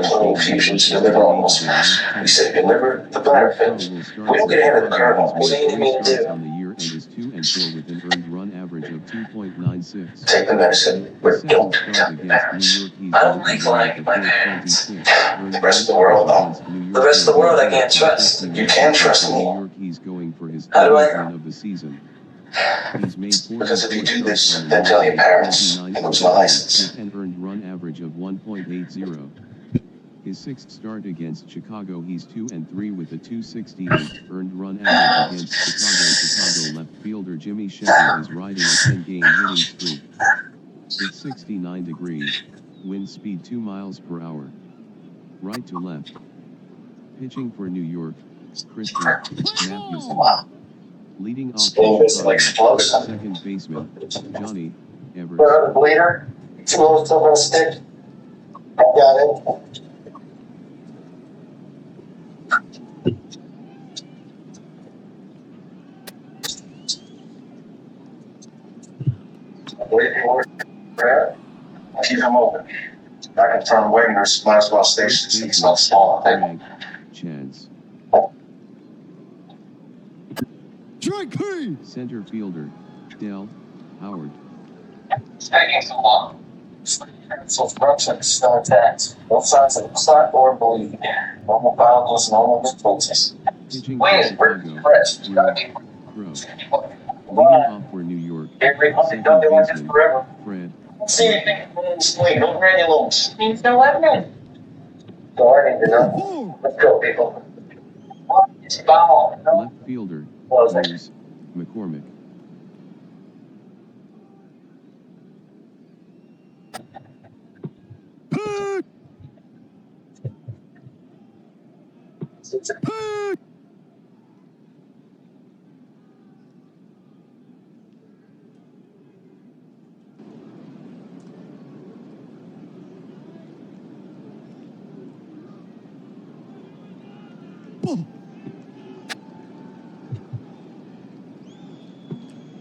the plural fusion to deliver on those mass. We say deliver the bladder fit. We don't get ahead of the curve on anything you mean to do. On the year and is 2 and 4 with an earned run average of 2.96. Take the medicine, but don't tell your parents. I don't like lying to my parents. The rest of the world, though. The rest of the world I can't trust. You can trust me. How do I know? Because if you do this, then tell your parents and lose my license. And earned run average of 1.80. His sixth start against Chicago, he's 2 and 3 with a 2.68 earned run average against Chicago left fielder Jimmy Shepherd is riding a 10-game hitting streak. It's 69 degrees, wind speed 2 miles per hour. Right to left. Pitching for New York, Christian Matthewson. Wow. Leading off second baseman, Johnny Everett. Where the bleeder? Still on a stick? Got it. Keep him open. I confirm Wagner's might as well stay small. Chance. Strike 3. Center fielder, Dell Howard. It's taking too long. So fractions, no attacks. Both sides of the start or bleed. Normal violence, normal difficulties. Wayne is pretty fresh. You gotta keep Leading off for New York, every second don't do like this baseman, forever. Fred. Don't see anything from the swing. No granules. Means no evidence. So I need to know. Let's go, people. It's foul. Left fielder, What was it? Bruce McCormick.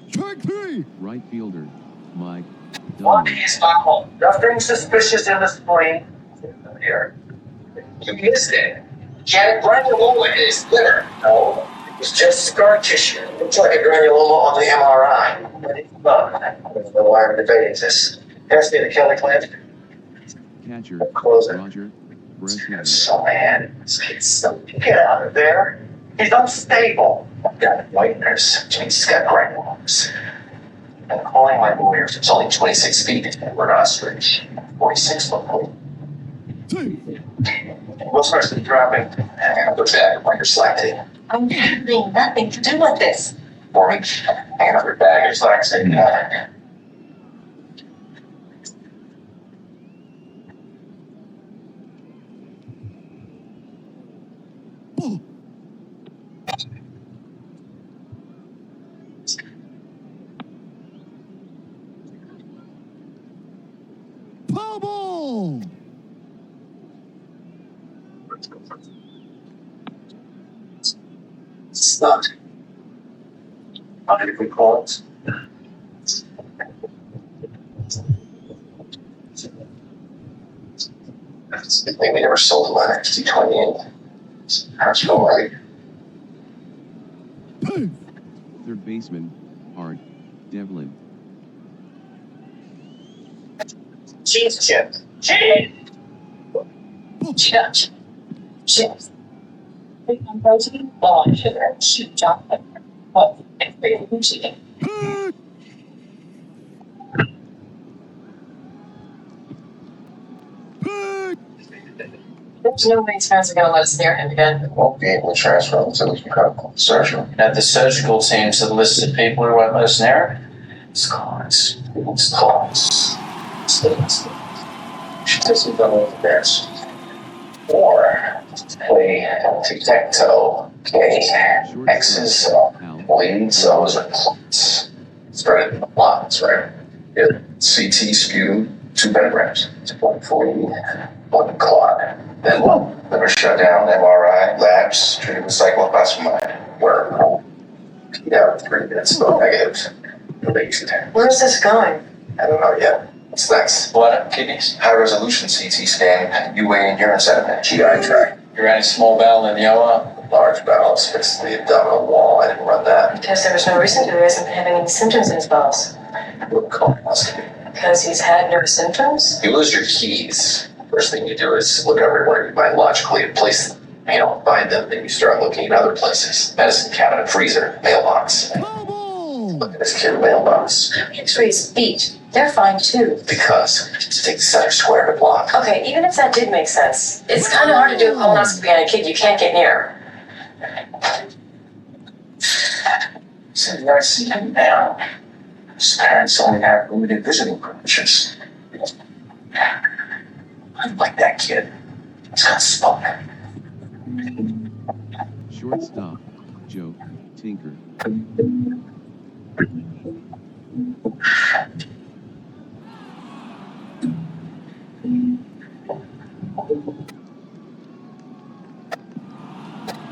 Strike 3. Right fielder, Mike What Dunn. is foul? Nothing suspicious in the spleen. Here. You missed it. He had a granuloma in his liver. No, it was just scar tissue. Looks like a granuloma on the MRI. But it's not. I don't know why I'm debating this. Pass me the Kelly clamp. Catcher, Close it. Roger Bresnahan. So mad. Get out of there. He's unstable. I've got whiteners. He's got granulomas. I'm calling my lawyers. It's only 26 feet. We're not ostrich. 46 foot. 2. We'll start dropping. Hang on, go back. Bring your slack tape. I'm having nothing to do with this. Boring. Hang on, your bag. Your slack tape. Foul ball. Stunt. How did we call it? I think we never sold them on XT28. That's no right. 2. Third baseman, Art Devlin. Cheese chip. Cheese! Chips. Chips. Big on protein, low on sugar, sweet chocolate. What? It's big on chicken. There's no way these guys are gonna let us near him again. Won't be able to transfer them until we can cut them. Surgery. Now, the surgical teams have listed people who won't let us near it. It's clots. It's clots. States. She doesn't know what the best. Or play tic-tac-toe. Okay. X's, bleeds, O's are clots. Spread it in the plots, right? Yeah. CT sputum, 2 pentagrams. It's 140, 1 clot. Then liver shut down, MRI, labs, treated with cyclophosphamide. Where? Yeah, 3 minutes, no negative. Released. Where's this going? I don't know yet. What's next? Blood, kidneys. High resolution CT scan, UA and urine sediment, GI tract. You ran a small bowel and yellow. Large bowels fixed to the abdominal wall. I didn't run that. Because there was no reason to. He hasn't been having any symptoms in his bowels. Colonoscopy. Because he's had no symptoms? You lose your keys. First thing you do is look everywhere you might logically place them. You don't find them, then you start looking in other places. Medicine cabinet, freezer, mailbox. Bubble! Look at this kid mailbox. X-rays, feet. They're fine too. Because just take the center square to block. Okay, even if that did make sense, it's kind of hard to do a colonoscopy on a kid you can't get near. So you see him now. His parents only have limited visiting privileges. I like that kid. He's got spunk. Shortstop, Joe, Tinker.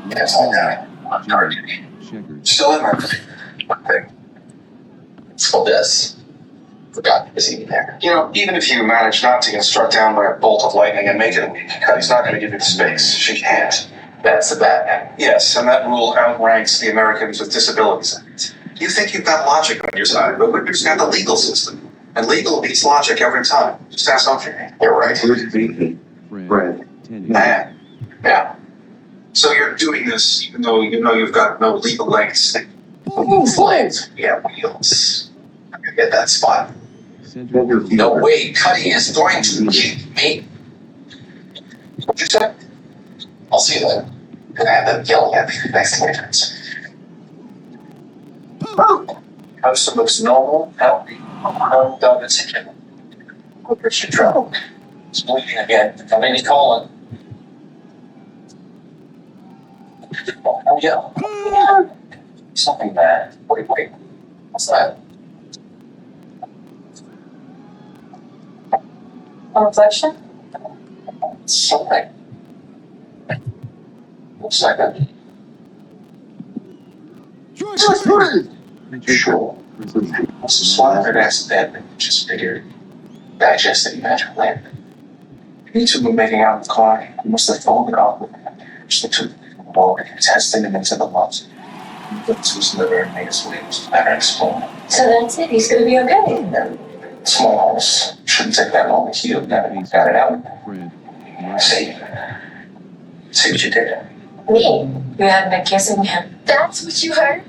Yes, I know. I'm hard duty. Checkers. Still in there. One thing. Oh, this. Forgot he was even there. You know, even if you manage not to get struck down by a bolt of lightning and make it a week, Cuddy's not going to give you the space. She can't. That's the bad thing. Yes, and that rule outranks the Americans with Disabilities Act. You think you've got logic on your side, but we've just got the legal system. And legal beats logic every time. Just ask Humphrey. You're right. Fred, tennis. Man. Yeah. So you're doing this even though you know you've got no legal legs. Flames. Yeah, wheels. I'm gonna get that spot. Center. No way Cuddy is going to kick me. What'd you say? I'll see you then. Gonna have them yelling at me next entrance. House looks normal, healthy. Dog is sick. Where's your trouble? It's bleeding again. I mean, he's calling. Oh, yeah. Something bad. Wait. What's that? On reflection? Something. Looks like a sure. Must have swallowed it accidentally. Just figured digesting magic lamp. You two were making out in the car. You must have folded off. Just the two were testing them into the lungs. Put his liver and made his way to better explode. So that's it. He's going to be okay. Small holes. Shouldn't take that long to heal. Now that we got it out. Fred, See what you did? Me? You hadn't been kissing him. That's what you heard?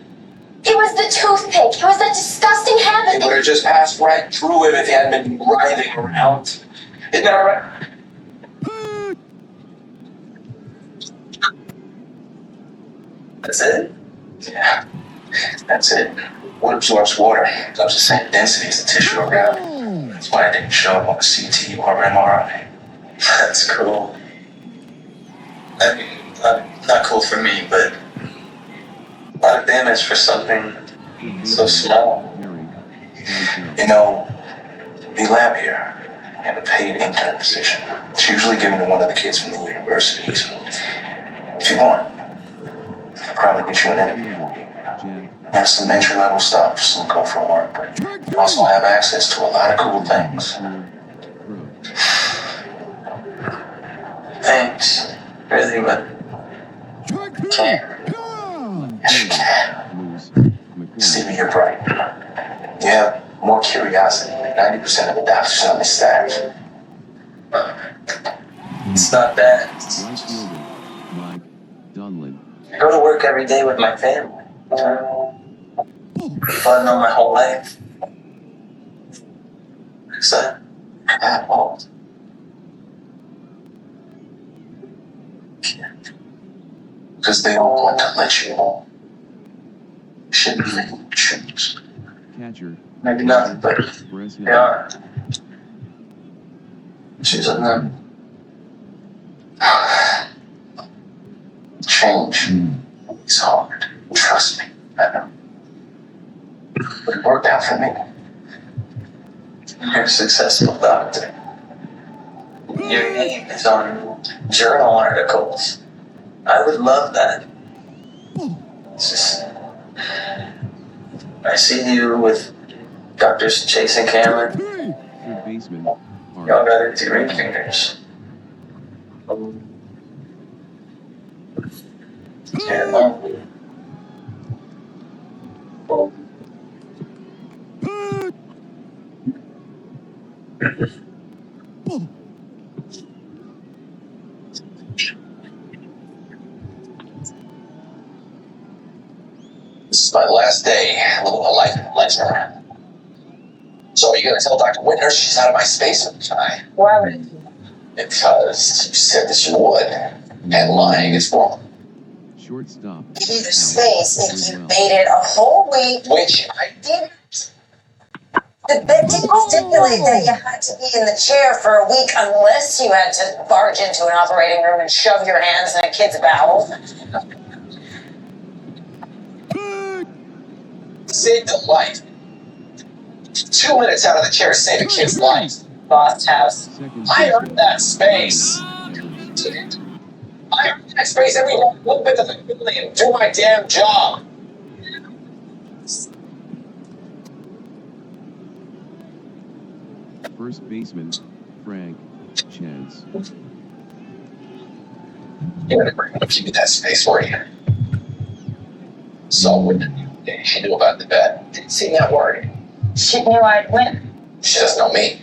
It was the toothpick. It was that disgusting habit It that would have just passed right through him if he hadn't been writhing around. Isn't that right? That's it? Yeah, that's it. What absorbs water? It absorbs the same density as the tissue around. That's why I didn't show up on a CT or MRI. That's cool. I mean, not cool for me, but a lot of damage for something so small. You know, the lab here had a paid intern position. It's usually given to one of the kids from the university. So if you want, I'll probably get you an interview. Have some entry-level stuff, some go for work, but you also have access to a lot of cool things. Thanks. Really, but can't. Yes, you can. Stephen, you're bright. You have more curiosity than 90% of the doctors on the staff. It's not bad. Right fielder, Mike, Dunlin. I go to work every day with my family. People I've known my whole life. What's that? That old. Because they don't want to let you know. Shouldn't make you choose. Catcher, Maybe not, but Bresnan. they are. Choosing them. Change is hard. Trust me. I know. But it worked out for me. You're a successful doctor. Your name is on journal articles. I would love that. It's just, I see you with doctors chasing Cameron. baseman, Y'all got it to ring fingers. And Ball. this is my last day living a life in pleasure. So are you gonna tell Dr. Whitner she's out of my space tonight? Why would it? Because you said that you would. And lying is wrong. shortstop. Give you the space if you waited a whole week. Which I did. The bed didn't stipulate that you had to be in the chair for a week unless you had to barge into an operating room and shove your hands in a kid's bowel. Saved a life. 2 minutes out of the chair saved a kid's life. Lost house. Second I baseman, earned that space. Evers. I earned that space every little bit of the ability and do my damn job. First baseman, Frank Chance. You're gonna bring up you that space for you. So what she knew about the bet. Didn't seem that worried. She knew I'd win. She doesn't know me.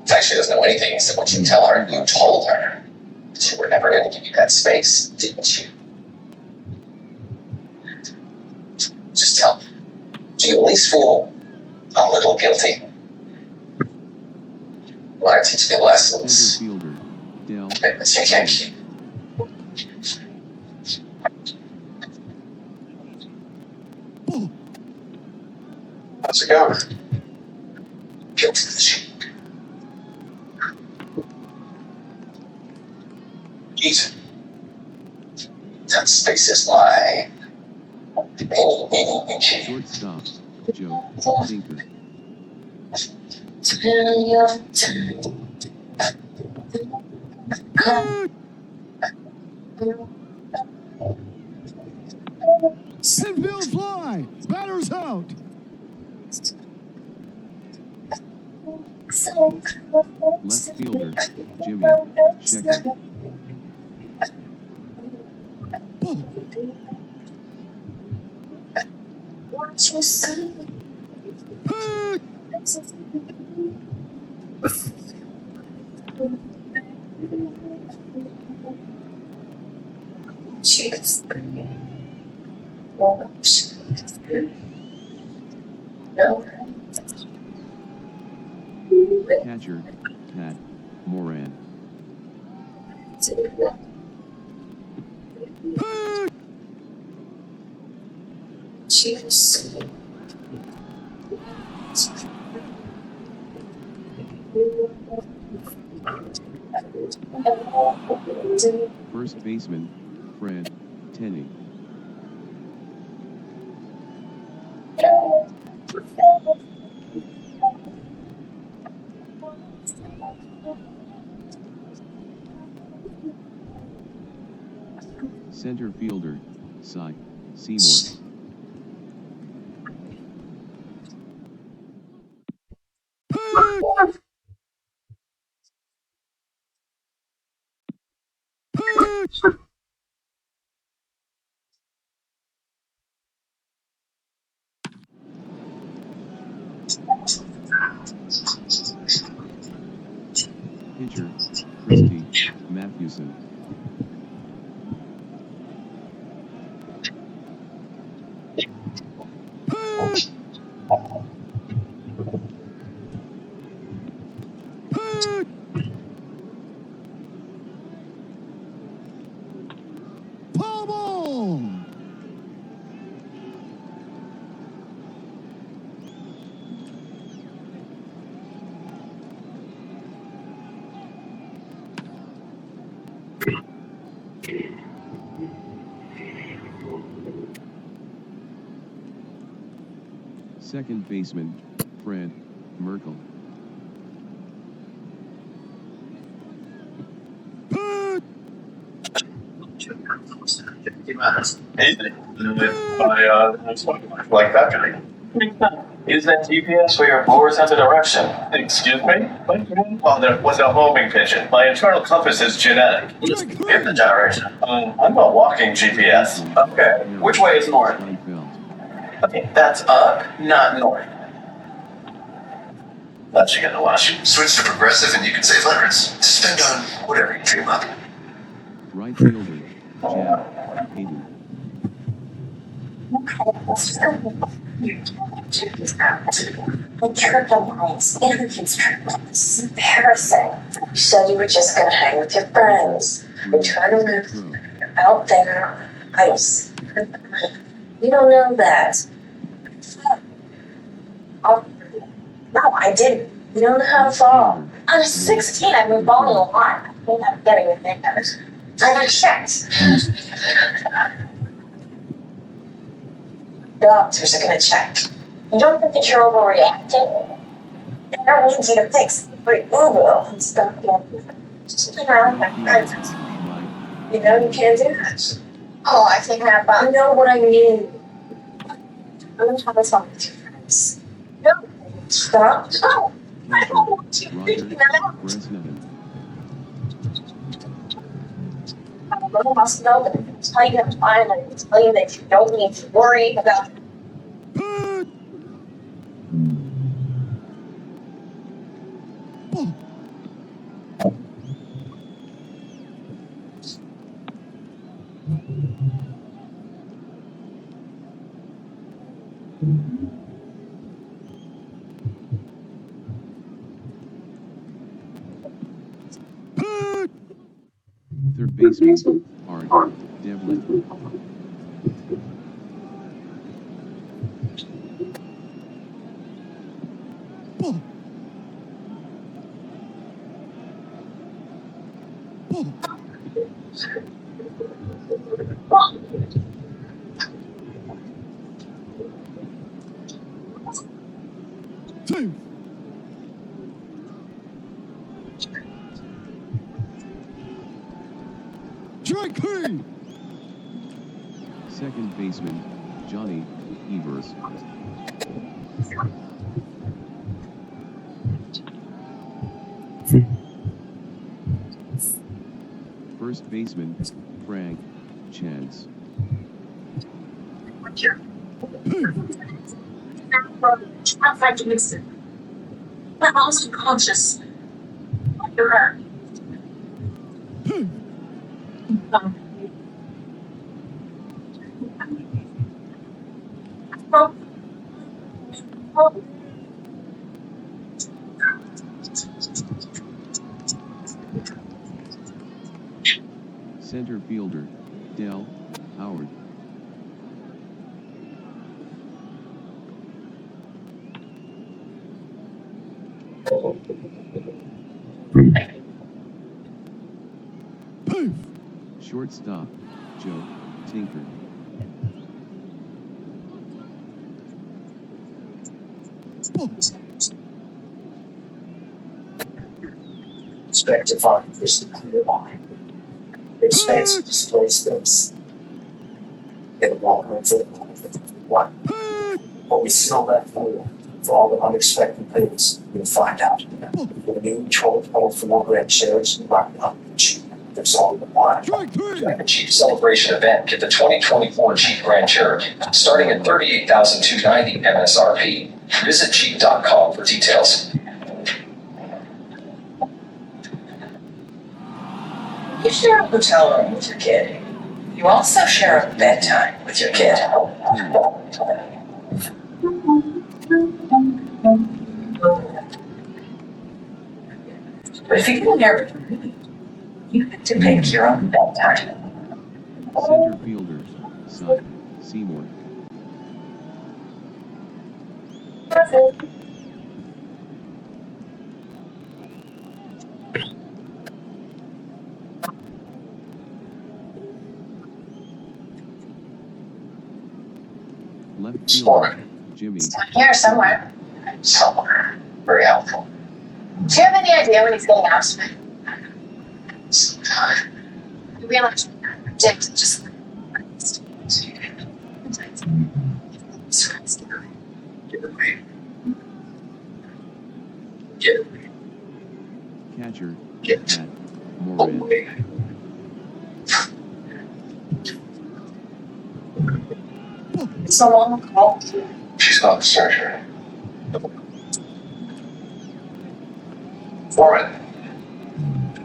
In fact, she doesn't know anything except what you tell her. You told her that you were never going to give you that space, didn't you? Just tell me. Do you at least feel a little guilty? You want to teach me Center lessons? fielder, Dell. Commitments you can't keep. Ball. How's it going? Guilty to the sheep. Eat. That space is mine. Shortstop, Joe Tinker. Turn your time. Infield fly. Batter's out. Left fielder, Jimmy Shecker. Ball. Catcher, Pat Moran. First baseman, Fred Tenney. Center fielder, Cy Seymour. Pitcher, Christy Mathewson. Foul ball. Second baseman, Fred Merkle. Like that guy. Use that GPS for your forward sense of direction. Excuse me? Well, there was a homing pigeon. My internal compass is genetic. Just give the direction. I'm a walking GPS. Okay. Which way is north? Okay, that's up, not north. That's you gonna watch. Switch to progressive and you can save hundreds to spend on whatever you dream up. Right fielder, Jam, Hayden. Okay, let's just go. Like triple lines, interviews triple. This is embarrassing. You said you were just gonna hang with your friends. You turn around, you're out there. I was. You don't know that. Oh, no, I didn't. You don't know how to fall. I was 16. I've been falling a lot. I think I'm getting the thing out. I got checked. Doctors are gonna check. You don't think that you're overreacting? I don't need you to fix every boo-boo and stuff. Just hang around with my friends. You know you can't do that. Oh, I think I have. You know what I mean. I'm gonna try to talk with your friends. No, stop. No, I don't want you thinking that out. A little must know that if tell you I'm fine, I can tell you that you don't need to worry about. Third baseman, Art, Devlin. Second baseman, Johnny Evers. First baseman, Frank Chance. I'm trying to mix it. I'm also conscious. You're hurt. Center fielder, Dell Howard. Shortstop, Joe Tinker. Expect to find this clear line. Expanse displays things. Get a wall for the one. But we still left for all the unexpected things you'll find out. The new 12.4 gram shares rock up the Jeep. There's all the line. At the Jeep Celebration event, get the 2024 Jeep Grand Cherokee, starting at $38,290 MSRP. Visit Jeep.com for details. You share a hotel room with your kid. You also share a bedtime with your kid. But if you get inherited, you have to pick your own bedtime. Center fielder, Son Seymour. Left fielder, Jimmy. Here somewhere. Somewhere. Very helpful. Do you have any idea when he's getting out? You realize predict just Catcher, Get Matt, Moran. away. It's a long call. She's gone to surgery. Foreman.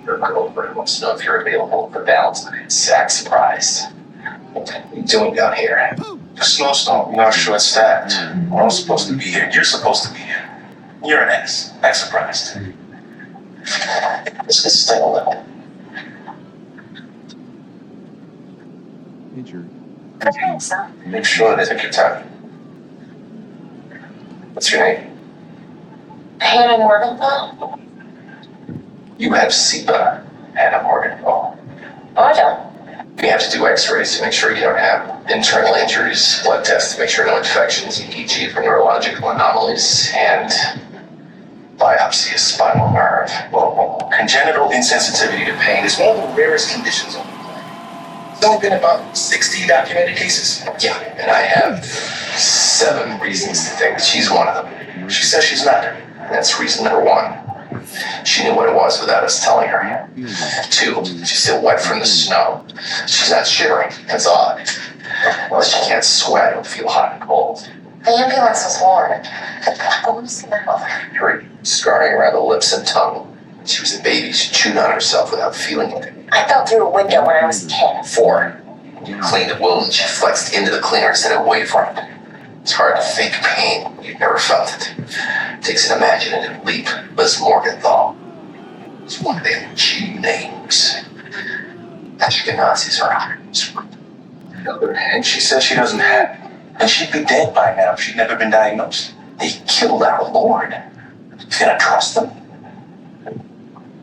Your girlfriend wants to know if you're available for Valentine's sack surprise. What are you doing down here? The snowstorm, you're short-staffed. We're all supposed to be here. You're supposed to be here. You're an ex. Ex-surprised. This is still a little. Pitcher, Make sure they take your time. What's your name? Hannah Morgan. You have SEPA, Hannah Morgan. Oh, I don't. We have to do x-rays to make sure you don't have internal injuries, blood tests to make sure no infections, EKG for neurological anomalies, and biopsy of spinal nerve. Well, congenital insensitivity to pain is one of the rarest conditions on the planet. There's only been about 60 documented cases. Yeah, and I have 7 reasons to think that she's one of them. She says she's not. That's reason number 1. She knew what it was without us telling her. 2, she's still wet from the snow. She's not shivering. That's odd. Well, she can't sweat or feel hot and cold. The ambulance was warned. I want to see my mother. Her scarring around the lips and tongue. She was a baby. She chewed on herself without feeling it. I fell through a window when I was 10. 4, you cleaned the wound. She flexed into the cleaner instead of away from it. It's hard to fake pain. You've never felt it. It takes an imaginative leap. Liz Morgenthau. It's one of them G names. Ashkenazis are Irish. On the other hand, she says she doesn't have it. And she'd be dead by now if she'd never been diagnosed. They killed our Lord. You gonna trust them?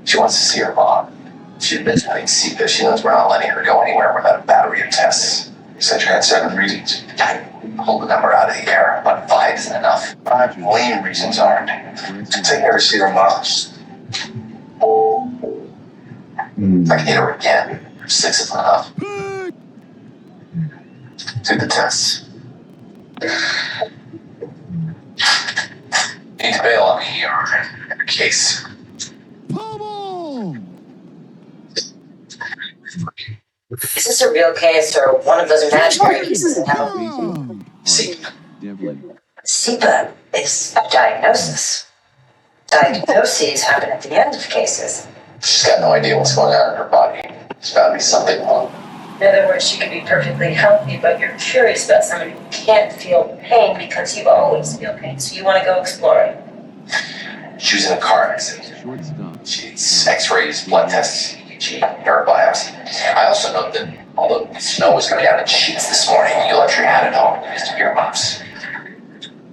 She wants to see her mom. She admits having SEPA. She knows we're not letting her go anywhere without a battery of tests. You said you had 7 reasons. I pulled the number out of the air, but 5 isn't enough. 5 lame reasons aren't. To take her to see her mom. If I can hit her again, 6 isn't enough. Do the tests. Need to bail on the ER. Case. Pummel! Is this a real case or one of those imaginary cases in hell? SEPA. Devlin, SEPA is a diagnosis. Diagnoses happen at the end of cases. She's got no idea what's going on in her body. There's gotta be something wrong. In other words, she could be perfectly healthy, but you're curious about somebody who can't feel pain because you always feel pain, so you want to go exploring. She was in a car accident. shortstop, She's x-rays, blood tests, EKG, nerve biopsy. I also know that although the snow was coming down in sheets this morning, you left your hat at home because of earmuffs.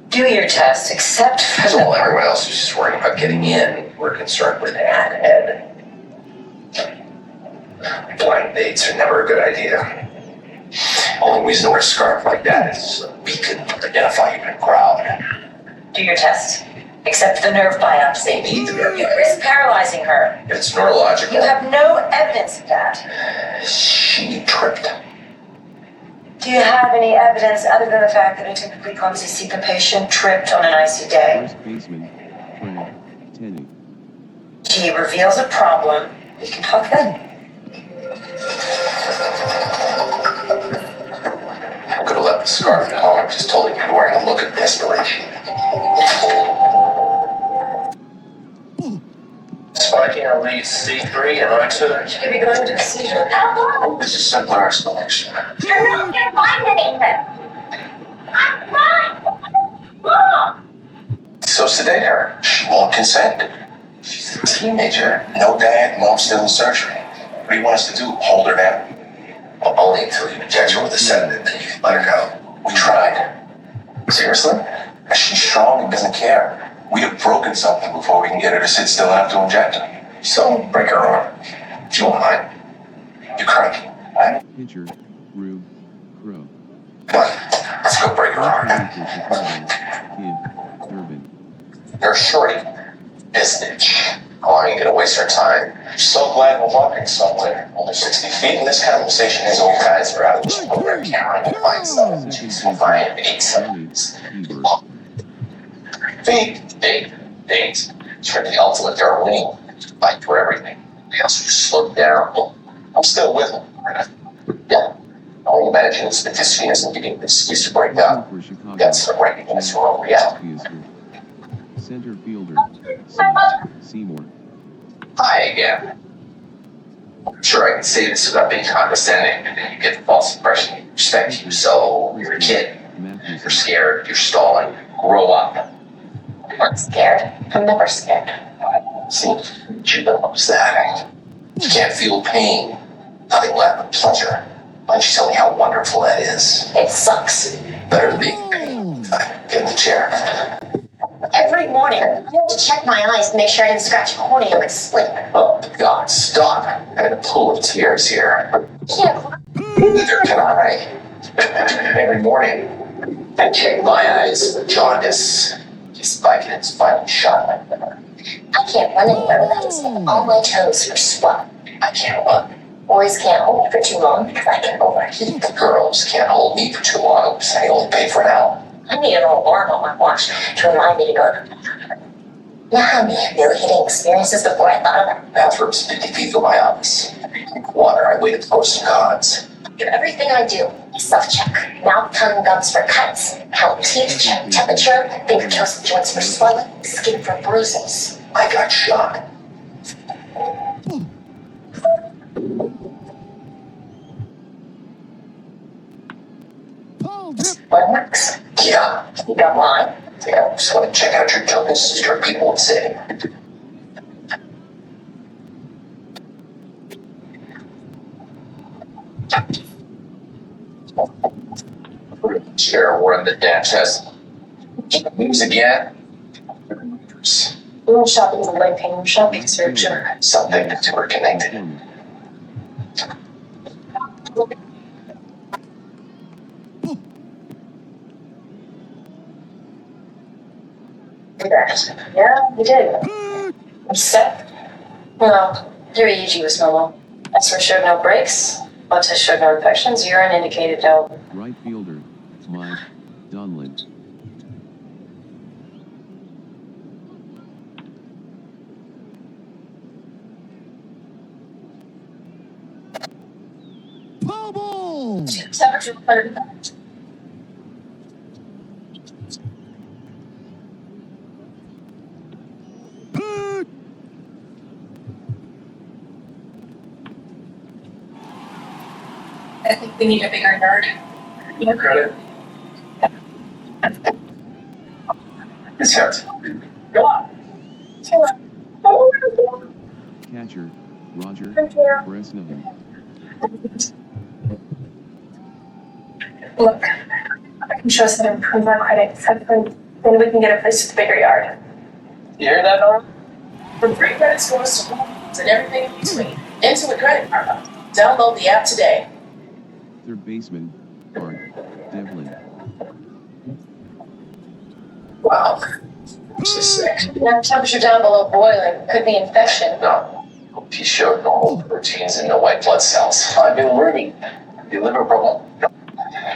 Do your test, except for So while the... everyone else was just worrying about getting in, we're concerned with Ann Ed. Blind dates are never a good idea. Only reason to wear a scarf like that is so we can identify you in a crowd. Do your test, except for the nerve biopsy. They need the nerve You risk paralyzing her. If it's neurological, You have no evidence of that. she tripped. Do you have any evidence other than the fact that a typically clumsy SEPA patient tripped on an icy day? first baseman, Frank, Tenney, She reveals a problem. We can talk then. I could have left the scarf at home. I just told him you're wearing a look of desperation. Spiking our leads C3 and R2. She could be going to a seizure. This is simpler explanation. You're not going to find anything. I'm fine. Mom! So sedate her. She won't consent. She's a teenager. No dad, mom's still in surgery. What do you want us to do? Hold her down? Well, only until you inject her with a sedative, then you can let her go. We tried. Seriously? She's strong and doesn't care. We'd have broken something before we can get her to sit still enough to inject her. So break her arm. She won't mind. You're cranky. Right? pitcher, Rue, Crow, Come on. Let's go break her arm. Kid, Durbin, You're shorty. Bitch. How long are you gonna waste her time? So glad we're walking somewhere. Only 60 feet, and this conversation is old guys are out of this program camera and find stuff. Jeez, we'll find 8 seconds. Ebert, Feet. Date. It's for the ultimate Darwin. fight for everything. He also slowed down. Well, I'm still with him. Yeah. All you imagine is that this isn't giving an excuse to break up. That's the recognize your own reality. Center fielder, Sage Seymour. Hi again. I'm sure I can say this without being condescending, and then you get the false impression you respect you, so you're a kid. You're scared, you're stalling. Grow up. I'm scared. I'm never scared. See, you knows that. You can't feel pain. Nothing left but pleasure. Why don't you tell me how wonderful that is? It sucks. Better than being in pain. Get in the chair. Every morning, I have to check my eyes to make sure I didn't scratch a cornea in my sleep. Oh, God, stop. I'm in a pool of tears here. Yeah, Neither can I. Every morning, I check my eyes for jaundice. Just if I can finally shot my liver. I can't run anywhere without using all my toes for swell. I can't run. Boys can't hold me for too long because I can overheat. The girls can't hold me for too long because I only pay for an hour. I need an alarm on my watch to remind me to go to the bathroom. Now how many debilitating experiences before I thought of them? Bathroom's 50 feet from my office. Water, I wait at the pros and cons. Do everything I do, I self-check. Mouth, tongue, gums for cuts. Count teeth, check temperature. Fingertips and joints for swelling. Skin for bruises. I got shot. What next? Yeah. You got mine? Yeah, just want to check out your jaundice, as your people would say. Chair, we're in the damn test. News again. Wound shopping is a leg pain shopping surgery. Something that two are connected. Yeah, you did. I'm sick. Well, your EEG was normal. X-ray showed no breaks. Blood test showed no infections. Urine indicated no. Right fielder, Mike Dunlin. Bubble! Temperature 100. I think we need a bigger nerd. No credit. It's hurt. Go on. Catcher, Roger Bresnahan. Look, I can show us how to improve our credit. Then we can get a place with a bigger yard. You hear that, Norm? From free credit scores to loans and everything in between. Intuit Credit Karma. Download the app today. Third baseman, Art Devlin. Wow. This is sick. Now temperature down below boiling could be infection. No. He showed normal proteins and no white blood cells. I've been reading. The liver problem? No.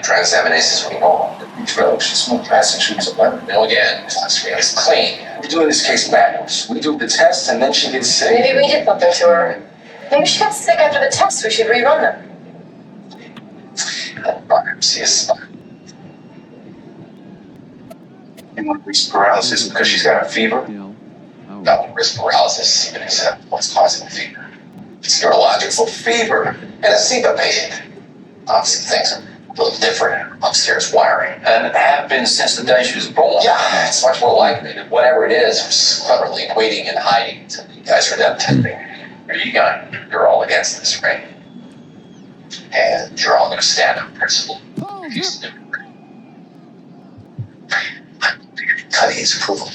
Transaminases were normal. Drugs, smooth passage shoots of lemon. No, again, it's clean. We're doing this case backwards. We do the test and then she gets sick. Maybe we did something to her. Maybe she got sick after the test. We should rerun them. Biopsies. You want wrist paralysis because she's got a fever? Dell, Howard. No, wrist paralysis, even is what's causing the fever. It's neurological fever and a syncopation. Obviously, things are a little different. Upstairs wiring. And have been since the day she was born. Yeah, it's much more likely that whatever it is was cleverly waiting and hiding until you guys are done testing. Are you going? You're all against this, right? And you're all going to stand up principle. Cuddy's approval.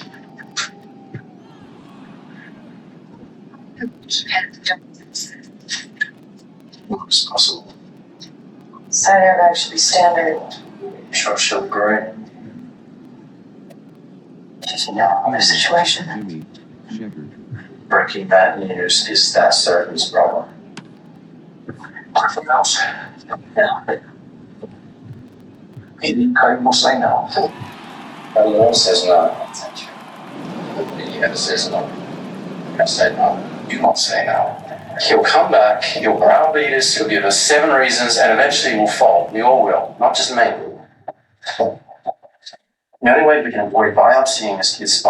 Looks possible. Side airbag should be standard. Sure, she'll great. Just know the situation. Jimmy Sheckard. Breaking bad news is that surgeon's problem. Nothing else. Yeah. Maybe Craig will say no. Everyone says no. Yeah, says no. I said no. You won't say no. He'll come back, he'll browbeat us, he'll give us 7 reasons, and eventually we'll fold. We all will, not just me. The only way we can avoid biopsying this kid's spine